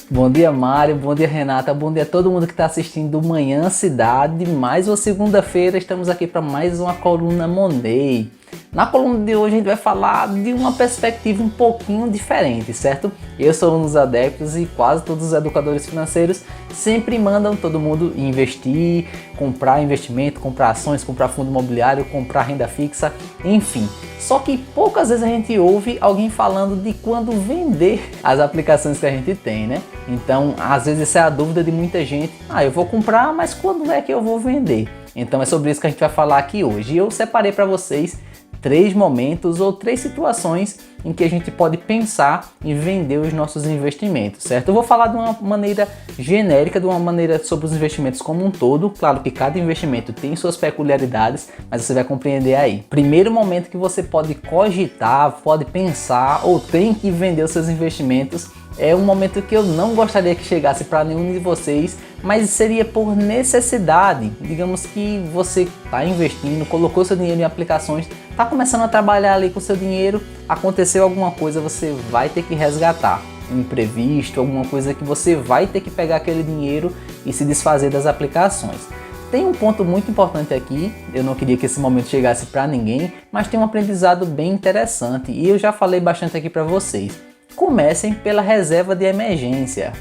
Bom dia, Mário, bom dia, Renata, bom dia a todo mundo que está assistindo do Manhã Cidade. Mais uma segunda-feira, estamos aqui para mais uma coluna Money. Na coluna de hoje a gente vai falar de uma perspectiva um pouquinho diferente, certo? Eu sou um dos adeptos e quase todos os educadores financeiros sempre mandam todo mundo investir, comprar investimento, comprar ações, comprar fundo imobiliário, comprar renda fixa, enfim. Só que poucas vezes a gente ouve alguém falando de quando vender as aplicações que a gente tem, né? Então, às vezes essa é a dúvida de muita gente. Eu vou comprar, mas quando é que eu vou vender? Então é sobre isso que a gente vai falar aqui hoje. E eu separei para vocês 3 momentos ou 3 situações em que a gente pode pensar em vender os nossos investimentos, certo? Eu vou falar de uma maneira genérica, de uma maneira sobre os investimentos como um todo. Claro que cada investimento tem suas peculiaridades, mas você vai compreender aí. Primeiro momento que você pode cogitar, pode pensar ou tem que vender os seus investimentos é um momento que eu não gostaria que chegasse para nenhum de vocês, mas seria por necessidade. Digamos que você está investindo, colocou seu dinheiro em aplicações, está começando a trabalhar ali com seu dinheiro, aconteceu alguma coisa, você vai ter que resgatar. Um imprevisto, alguma coisa que você vai ter que pegar aquele dinheiro e se desfazer das aplicações. Tem um ponto muito importante aqui, eu não queria que esse momento chegasse para ninguém, mas tem um aprendizado bem interessante e eu já falei bastante aqui para vocês. Comecem pela reserva de emergência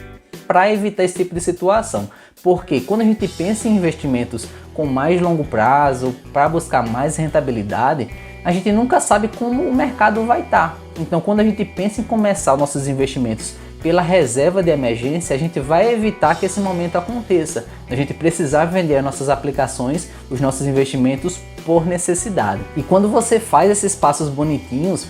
para evitar esse tipo de situação, porque quando a gente pensa em investimentos com mais longo prazo, para buscar mais rentabilidade, a gente nunca sabe como o mercado vai estar. Então, quando a gente pensa em começar nossos investimentos pela reserva de emergência, a gente vai evitar que esse momento aconteça. A gente precisar vender as nossas aplicações, os nossos investimentos por necessidade. E quando você faz esses passos bonitinhos,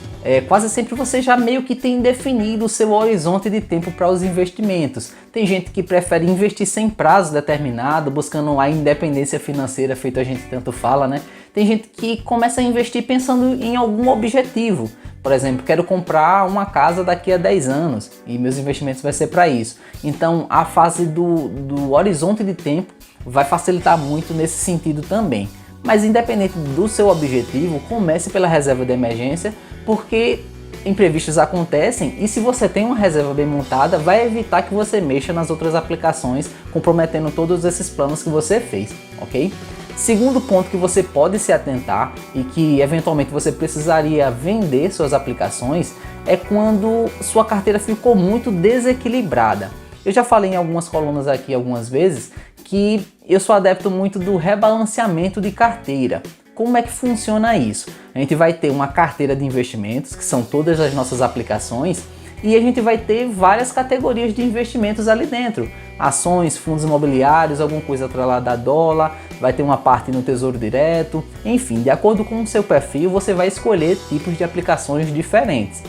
quase sempre você já meio que tem definido o seu horizonte de tempo para os investimentos. Tem gente que prefere investir sem prazo determinado, buscando a independência financeira, feito a gente tanto fala, né? Tem gente que começa a investir pensando em algum objetivo. Por exemplo, quero comprar uma casa daqui a 10 anos e meus investimentos vai ser para isso. Então a fase do horizonte de tempo vai facilitar muito nesse sentido também. Mas independente do seu objetivo, comece pela reserva de emergência, porque imprevistos acontecem e se você tem uma reserva bem montada, vai evitar que você mexa nas outras aplicações, comprometendo todos esses planos que você fez, ok? Segundo ponto que você pode se atentar e que eventualmente você precisaria vender suas aplicações é quando sua carteira ficou muito desequilibrada. Eu já falei em algumas colunas aqui algumas vezes que eu sou adepto muito do rebalanceamento de carteira. Como é que funciona isso? A gente vai ter uma carteira de investimentos, que são todas as nossas aplicações, e a gente vai ter várias categorias de investimentos ali dentro. Ações, fundos imobiliários, alguma coisa atrelada a dólar, vai ter uma parte no Tesouro Direto, enfim, de acordo com o seu perfil, você vai escolher tipos de aplicações diferentes.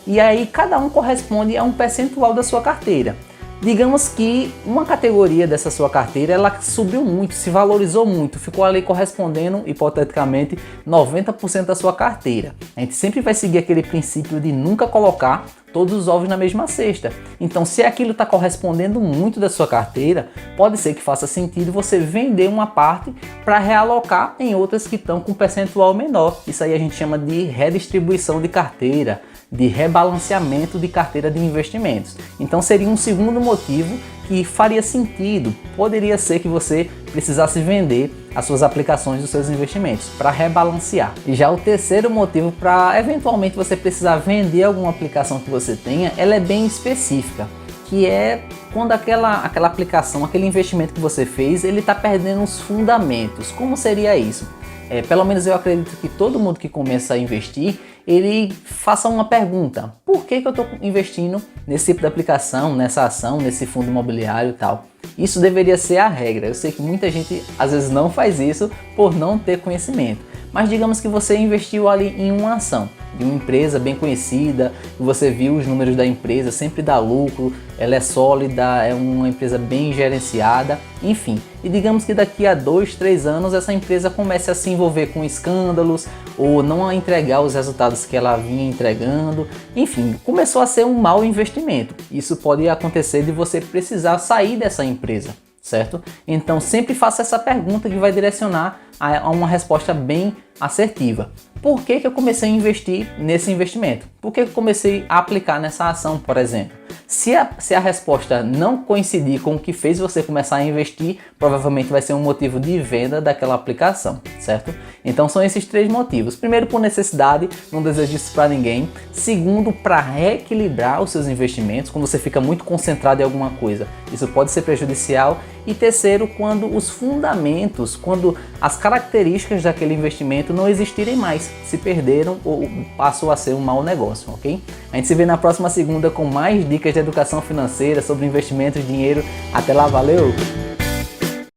E aí cada um corresponde a um percentual da sua carteira. Digamos que uma categoria dessa sua carteira ela subiu muito, se valorizou muito, ficou ali correspondendo, hipoteticamente, 90% da sua carteira. A gente sempre vai seguir aquele princípio de nunca colocar todos os ovos na mesma cesta. Então, se aquilo está correspondendo muito da sua carteira, pode ser que faça sentido você vender uma parte para realocar em outras que estão com percentual menor. Isso aí a gente chama de redistribuição de carteira, de rebalanceamento de carteira de investimentos. Então seria um segundo motivo que faria sentido, poderia ser que você precisasse vender as suas aplicações dos seus investimentos para rebalancear. E já o terceiro motivo para eventualmente você precisar vender alguma aplicação que você tenha, ela é bem específica, que é quando aquela aplicação, aquele investimento que você fez, ele está perdendo os fundamentos. Como seria isso? Pelo menos eu acredito que todo mundo que começa a investir, ele faça uma pergunta: por que eu estou investindo nesse tipo de aplicação, nessa ação, nesse fundo imobiliário e tal? Isso deveria ser a regra. Eu sei que muita gente às vezes não faz isso por não ter conhecimento. Mas digamos que você investiu ali em uma ação de uma empresa bem conhecida, você viu os números da empresa, sempre dá lucro, ela é sólida, é uma empresa bem gerenciada, enfim. E digamos que daqui a 2, 3 anos essa empresa comece a se envolver com escândalos ou não a entregar os resultados que ela vinha entregando, enfim, começou a ser um mau investimento. Isso pode acontecer de você precisar sair dessa empresa, certo? Então sempre faça essa pergunta que vai direcionar a uma resposta bem assertiva. Por que que eu comecei a investir nesse investimento? Por que que eu comecei a aplicar nessa ação, por exemplo? Se a resposta não coincidir com o que fez você começar a investir, provavelmente vai ser um motivo de venda daquela aplicação, certo? Então são esses 3 motivos. Primeiro, por necessidade, não desejo isso para ninguém. Segundo, para reequilibrar os seus investimentos, quando você fica muito concentrado em alguma coisa, isso pode ser prejudicial. E terceiro, quando os fundamentos, quando as características daquele investimento não existirem mais, se perderam ou passou a ser um mau negócio, ok? A gente se vê na próxima segunda com mais dicas de educação financeira sobre investimentos, dinheiro. Até lá, valeu!